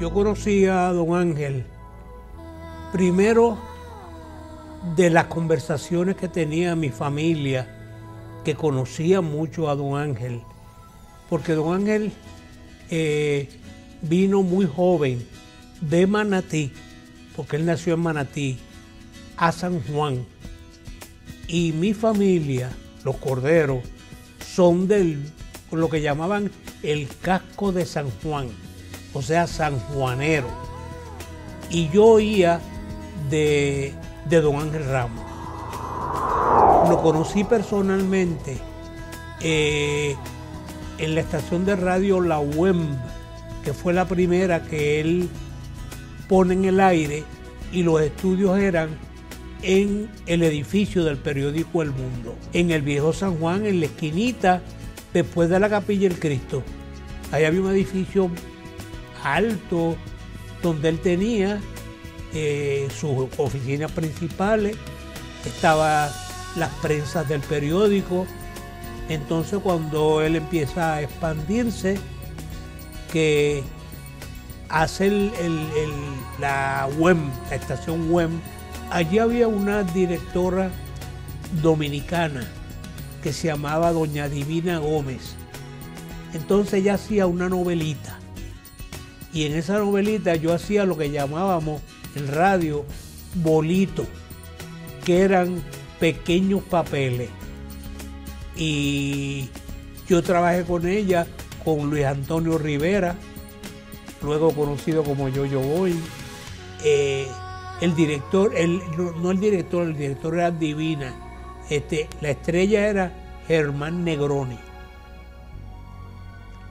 Yo conocí a don Ángel primero de las conversaciones que tenía mi familia, que conocía mucho a don Ángel, porque don Ángel vino muy joven de Manatí, porque él nació en Manatí, a San Juan. Y mi familia, los Corderos, son del lo que llamaban el casco de San Juan, o sea, sanjuanero. Y yo oía de don Ángel Ramos. Lo conocí personalmente en la estación de radio La UEM, que fue la primera que él pone en el aire, y los estudios eran en el edificio del periódico El Mundo, en el viejo San Juan, en la esquinita, después de la Capilla del Cristo. Ahí había un edificio alto donde él tenía sus oficinas principales, estaban las prensas del periódico. Entonces, cuando él empieza a expandirse, que hace la UEM, la estación UEM, allí había una directora dominicana que se llamaba doña Divina Gómez. Entonces ella hacía una novelita, y en esa novelita yo hacía lo que llamábamos en radio bolito, que eran pequeños papeles. Y yo trabajé con ella, con Luis Antonio Rivera, luego conocido como Yo-Yo Boy. El director era Divina. La estrella era Germán Negroni.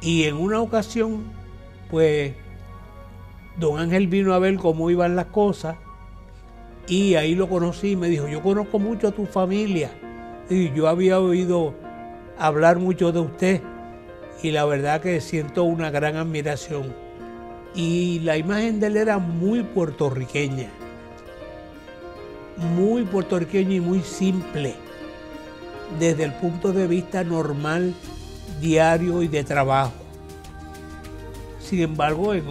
Y en una ocasión, pues, don Ángel vino a ver cómo iban las cosas, y ahí lo conocí y me dijo: yo conozco mucho a tu familia, y yo había oído hablar mucho de usted, y la verdad que siento una gran admiración. Y la imagen de él era muy puertorriqueña y muy simple, desde el punto de vista normal, diario y de trabajo. Sin embargo, en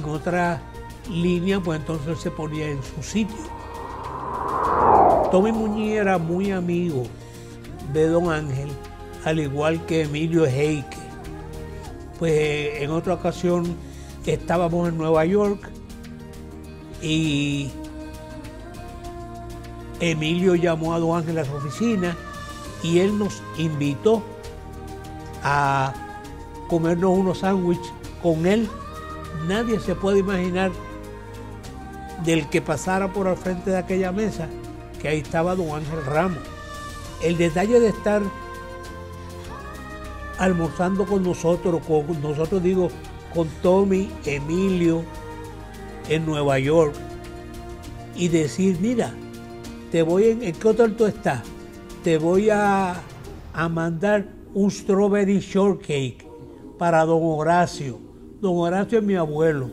otras líneas, pues entonces él se ponía en su sitio. Tommy Muñiz era muy amigo de don Ángel, al igual que Emilio Heike. Pues en otra ocasión estábamos en Nueva York y Emilio llamó a don Ángel a su oficina y él nos invitó a comernos unos sándwiches con él. Nadie se puede imaginar del que pasara por al frente de aquella mesa que ahí estaba don Ángel Ramos. El detalle de estar almorzando con nosotros digo, con Tommy, Emilio, en Nueva York, y decir: mira, ¿en qué hotel tú estás? Te voy a mandar un strawberry shortcake para don Horacio. Don Horacio es mi abuelo.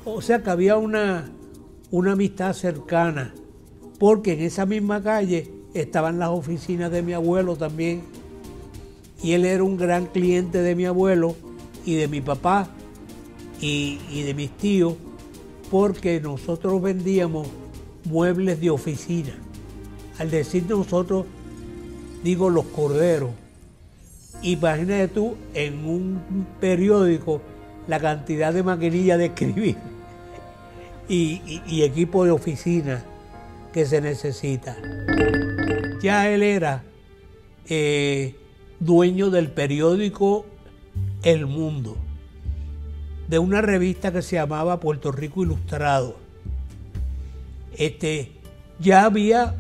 O sea que había una amistad cercana, porque en esa misma calle estaban las oficinas de mi abuelo también, y él era un gran cliente de mi abuelo y de mi papá y de mis tíos, porque nosotros vendíamos muebles de oficina. Al decir nosotros, digo los Corderos. Imagínate tú, en un periódico, la cantidad de maquinillas de escribir y equipo de oficina que se necesita. Ya él era dueño del periódico El Mundo, de una revista que se llamaba Puerto Rico Ilustrado. Ya había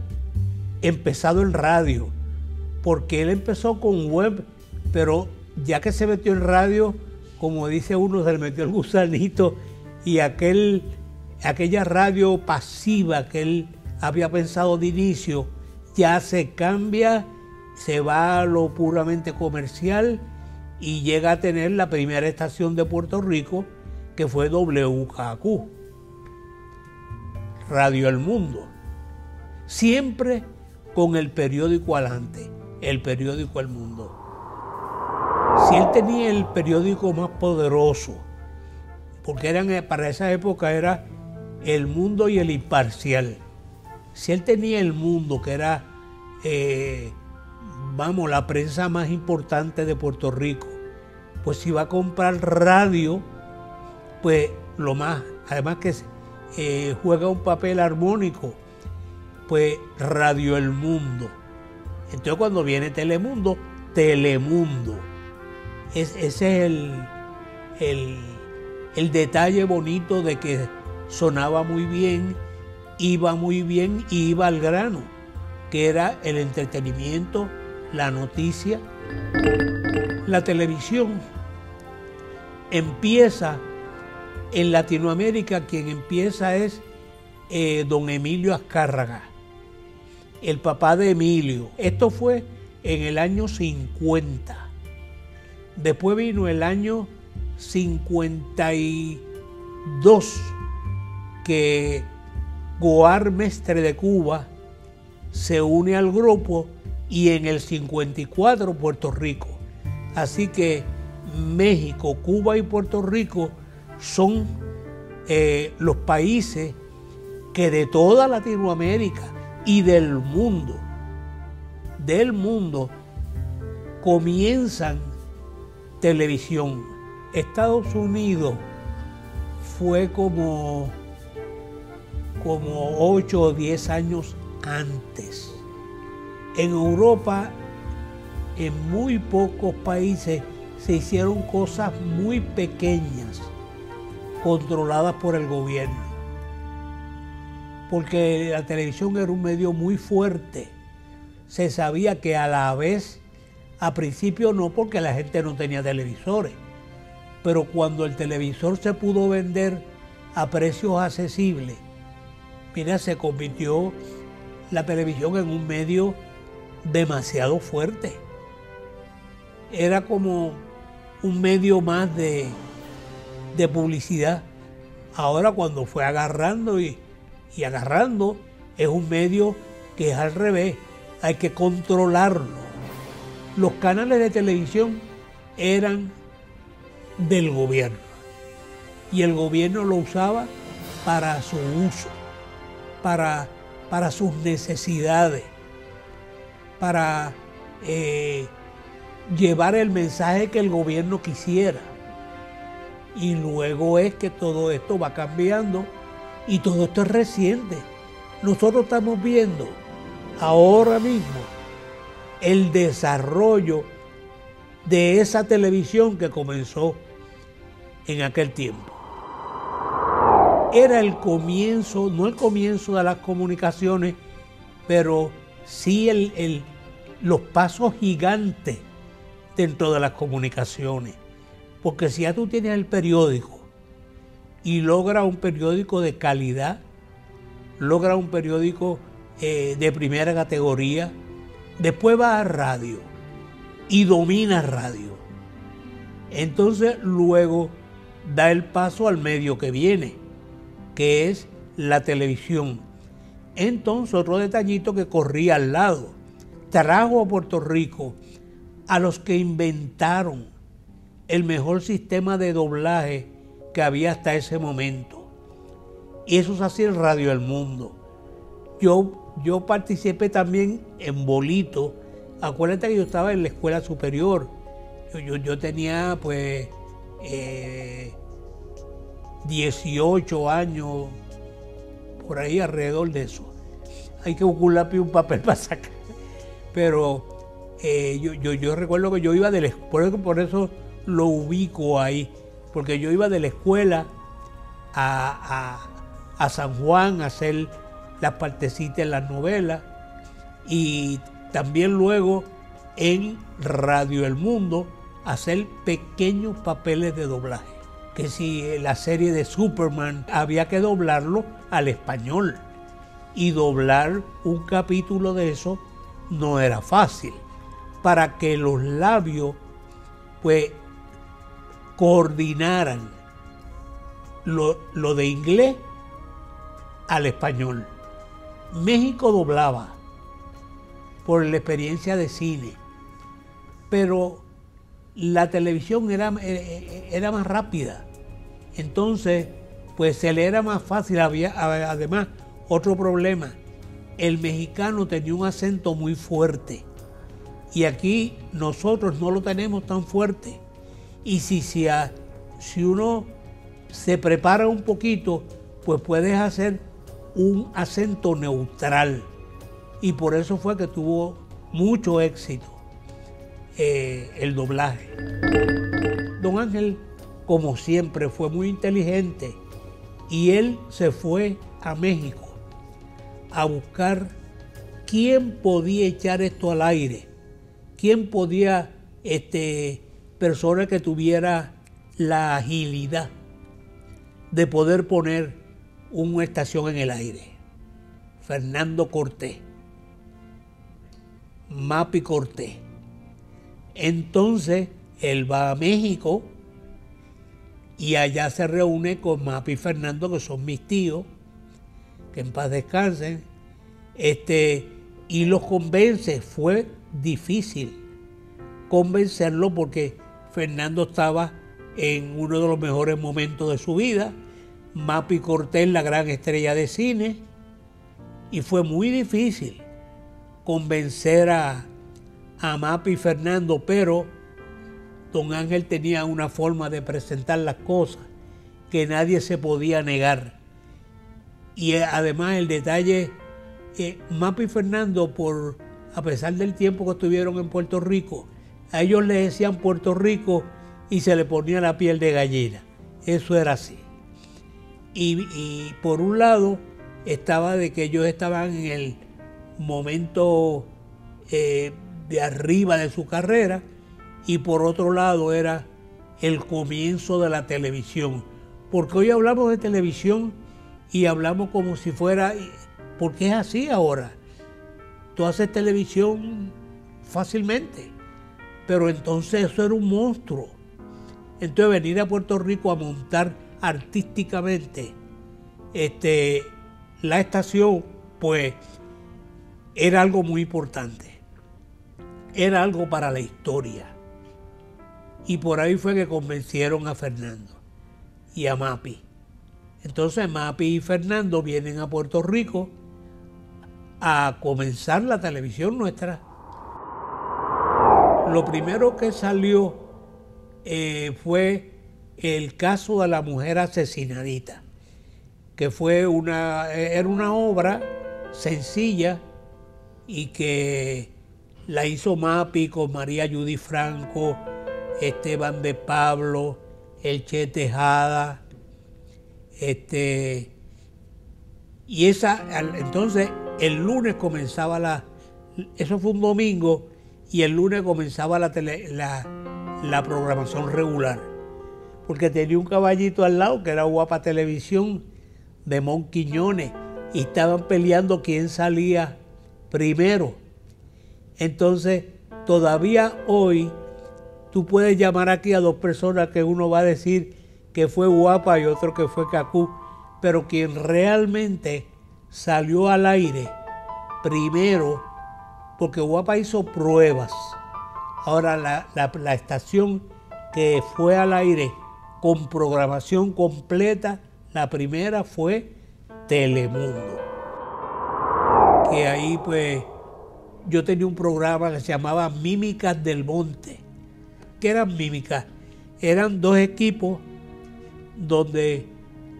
empezado en radio, porque él empezó con web, pero ya que se metió en radio, como dice uno, se le metió el gusanito, y aquella radio pasiva que él había pensado de inicio, ya se cambia, se va a lo puramente comercial y llega a tener la primera estación de Puerto Rico, que fue WKQ, Radio El Mundo, siempre con el periódico adelante, el periódico El Mundo. Si él tenía el periódico más poderoso porque para esa época era El Mundo y El Imparcial. Si él tenía El Mundo, que era, la prensa más importante de Puerto Rico, pues si va a comprar radio, pues lo más, además que juega un papel armónico, pues Radio El Mundo. Entonces cuando viene Telemundo, Telemundo. Ese es el detalle bonito de que sonaba muy bien, iba muy bien y iba al grano, que era el entretenimiento, la noticia. La televisión empieza en Latinoamérica, quien empieza es don Emilio Azcárraga, el papá de Emilio. Esto fue en el año 50. Después vino el año 52, que Goar Mestre de Cuba se une al grupo, y en el 54 Puerto Rico. Así que México, Cuba y Puerto Rico son los países que de toda Latinoamérica y del mundo comienzan televisión. Estados Unidos fue como 8 o 10 años antes. En Europa, en muy pocos países, se hicieron cosas muy pequeñas, controladas por el gobierno. Porque la televisión era un medio muy fuerte. Se sabía que a la vez, a principio no, porque la gente no tenía televisores, pero cuando el televisor se pudo vender a precios accesibles, mira, se convirtió la televisión en un medio demasiado fuerte. Era como un medio más de publicidad. Ahora, cuando fue agarrando y agarrando, es un medio que es al revés, hay que controlarlo. Los canales de televisión eran del gobierno y el gobierno lo usaba para su uso, para sus necesidades, para llevar el mensaje que el gobierno quisiera. Y luego es que todo esto va cambiando, y todo esto es reciente. Nosotros estamos viendo ahora mismo el desarrollo de esa televisión que comenzó en aquel tiempo. Era el comienzo, no el comienzo de las comunicaciones, pero sí los pasos gigantes dentro de las comunicaciones. Porque si ya tú tienes el periódico y logras un periódico de calidad, logras un periódico de primera categoría, después vas a radio y dominas radio. Entonces luego da el paso al medio que viene, que es la televisión. Entonces otro detallito que corría al lado, trajo a Puerto Rico a los que inventaron el mejor sistema de doblaje que había hasta ese momento. Y eso se hacía en Radio El Mundo. Yo participé también en Bolito. Acuérdate que yo estaba en la escuela superior. Yo tenía pues 18 años, por ahí alrededor de eso. Hay que buscar un lápiz y un papel para sacar. Pero yo recuerdo que yo iba de la escuela, por eso lo ubico ahí, porque yo iba de la escuela a San Juan a hacer las partecitas en las novelas, y también luego en Radio El Mundo a hacer pequeños papeles de doblaje. Que si la serie de Superman había que doblarlo al español, y doblar un capítulo de eso no era fácil, para que los labios pues coordinaran lo de inglés al español. México doblaba por la experiencia de cine, pero la televisión era más rápida, Entonces, pues se le era más fácil. Había, además, otro problema, el mexicano tenía un acento muy fuerte y aquí nosotros no lo tenemos tan fuerte. Y si uno se prepara un poquito, pues puedes hacer un acento neutral. Y por eso fue que tuvo mucho éxito el doblaje. Don Ángel, como siempre, fue muy inteligente y él se fue a México a buscar quién podía echar esto al aire, quién podía, persona que tuviera la agilidad de poder poner una estación en el aire. Fernando Cortés, Mapi Cortés. Entonces él va a México y allá se reúne con Mapi y Fernando, que son mis tíos, que en paz descansen, y los convence. Fue difícil convencerlo porque Fernando estaba en uno de los mejores momentos de su vida, Mapi Cortés, la gran estrella de cine, y fue muy difícil convencer a Mapi y Fernando, pero don Ángel tenía una forma de presentar las cosas que nadie se podía negar. Y además el detalle, Mapi y Fernando, a pesar del tiempo que estuvieron en Puerto Rico, a ellos les decían Puerto Rico y se le ponía la piel de gallina. Eso era así. Y por un lado estaba de que ellos estaban en el momento de arriba de su carrera, y por otro lado era el comienzo de la televisión. Porque hoy hablamos de televisión y hablamos como si fuera, porque es así ahora. Tú haces televisión fácilmente, pero entonces eso era un monstruo. Entonces venir a Puerto Rico a montar artísticamente la estación, pues era algo muy importante. Era algo para la historia. Y por ahí fue que convencieron a Fernando y a Mapi. Entonces Mapi y Fernando vienen a Puerto Rico a comenzar la televisión nuestra. Lo primero que salió fue el caso de la mujer asesinadita, que era una obra sencilla y que la hizo Mapi con María Judy Franco, Esteban de Pablo, Elche Tejada, y entonces el lunes comenzaba eso fue un domingo, y el lunes comenzaba la programación regular, porque tenía un caballito al lado que era Guapa Televisión de Mon Quiñones, y estaban peleando quién salía primero. Entonces todavía hoy tú puedes llamar aquí a dos personas que uno va a decir que fue Guapa y otro que fue Cacú, pero quien realmente salió al aire primero, porque Guapa hizo pruebas. Ahora la estación que fue al aire con programación completa, la primera fue Telemundo. Que ahí pues yo tenía un programa que se llamaba Mímicas del Monte. ¿Qué eran mímicas? Eran dos equipos donde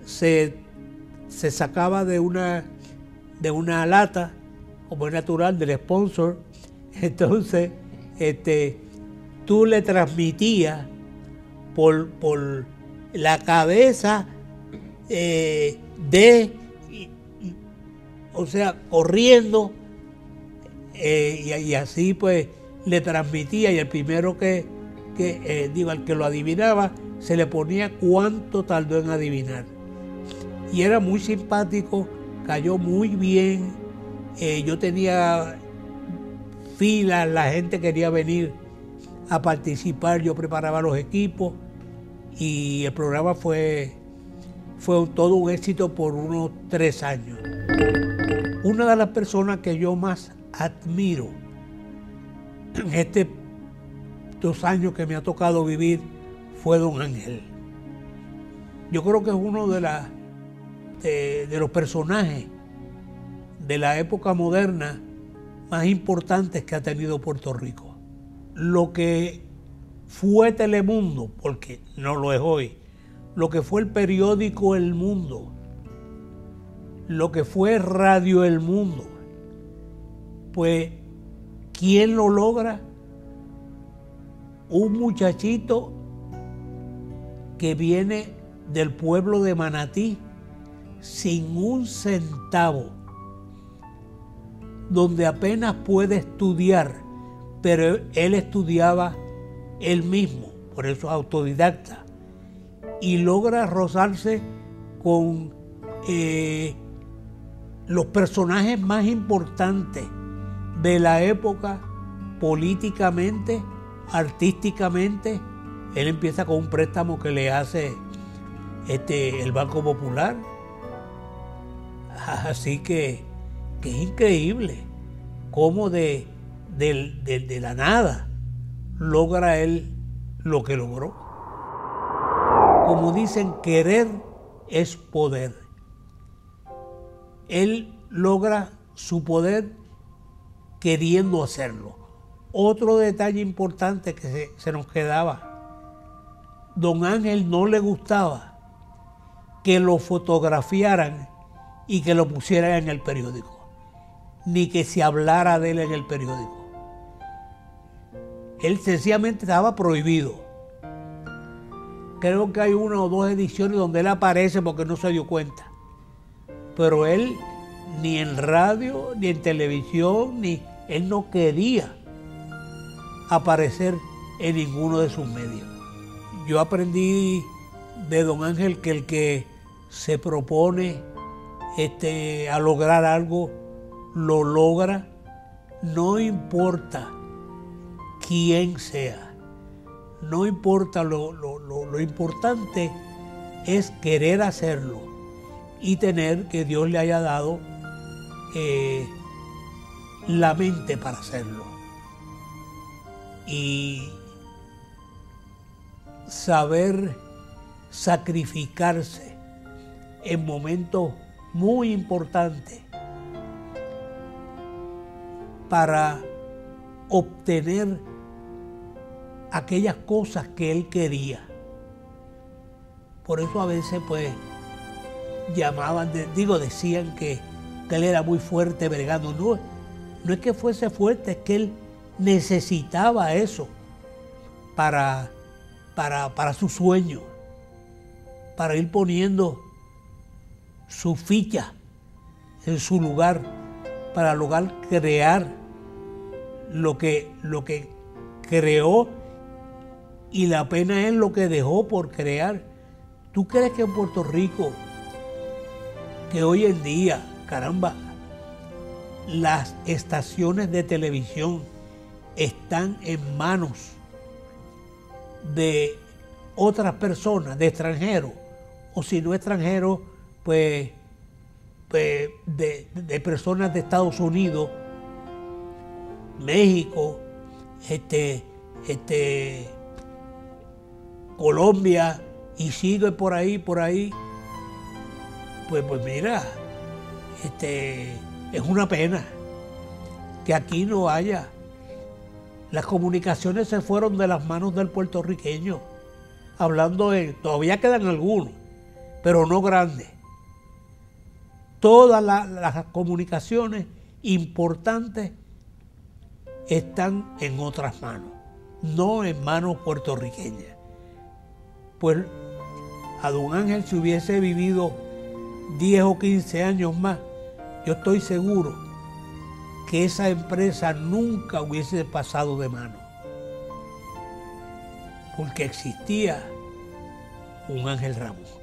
se sacaba de una lata, como es natural, del sponsor. Entonces tú le transmitías por la cabeza o sea, corriendo, y así pues le transmitía, y el primero al que lo adivinaba, se le ponía cuánto tardó en adivinar. Y era muy simpático, cayó muy bien. Yo tenía filas, la gente quería venir a participar, yo preparaba los equipos, y el programa fue todo un éxito por unos 3 años. Una de las personas que yo más admiro en estos 2 años que me ha tocado vivir fue don Ángel. yo creo que es uno de los personajes de la época moderna más importantes que ha tenido Puerto Rico. Lo que fue Telemundo, porque no lo es hoy, lo que fue el periódico El Mundo, lo que fue Radio El Mundo, pues, ¿quién lo logra? Un muchachito que viene del pueblo de Manatí sin un centavo, donde apenas puede estudiar, pero él estudiaba él mismo, por eso es autodidacta, y logra rozarse con los personajes más importantes de la época, políticamente, artísticamente. Él empieza con un préstamo que le hace el Banco Popular. Así que es increíble cómo de la nada logra él lo que logró. Como dicen, querer es poder. Él logra su poder queriendo hacerlo. Otro detalle importante que se nos quedaba: don Ángel no le gustaba que lo fotografiaran y que lo pusieran en el periódico, ni que se hablara de él en el periódico. Él sencillamente estaba prohibido. Creo que hay una o dos ediciones donde él aparece porque no se dio cuenta. Pero él, ni en radio, ni en televisión, él no quería aparecer en ninguno de sus medios. Yo aprendí de don Ángel que el que se propone a lograr algo, lo logra, no importa quién sea, no importa, lo importante es querer hacerlo y tener que Dios le haya dado la mente para hacerlo y saber sacrificarse en momentos muy importantes para obtener aquellas cosas que él quería. Por eso a veces pues llamaban, decían que él era muy fuerte bregando. No es que fuese fuerte, es que él necesitaba eso para su sueño, para ir poniendo su ficha en su lugar, para lograr crear lo que creó, y la pena es lo que dejó por crear. ¿Tú crees que en Puerto Rico, que hoy en día, caramba, las estaciones de televisión están en manos de otras personas, de extranjeros, o si no extranjeros, pues de personas de Estados Unidos, México, Colombia, y sigue por ahí, pues mira, es una pena que aquí no haya. Las comunicaciones se fueron de las manos del puertorriqueño, todavía quedan algunos, pero no grandes. Todas las comunicaciones importantes están en otras manos, no en manos puertorriqueñas. Pues a don Ángel, si hubiese vivido 10 o 15 años más, yo estoy seguro que esa empresa nunca hubiese pasado de mano, porque existía un Ángel Ramos.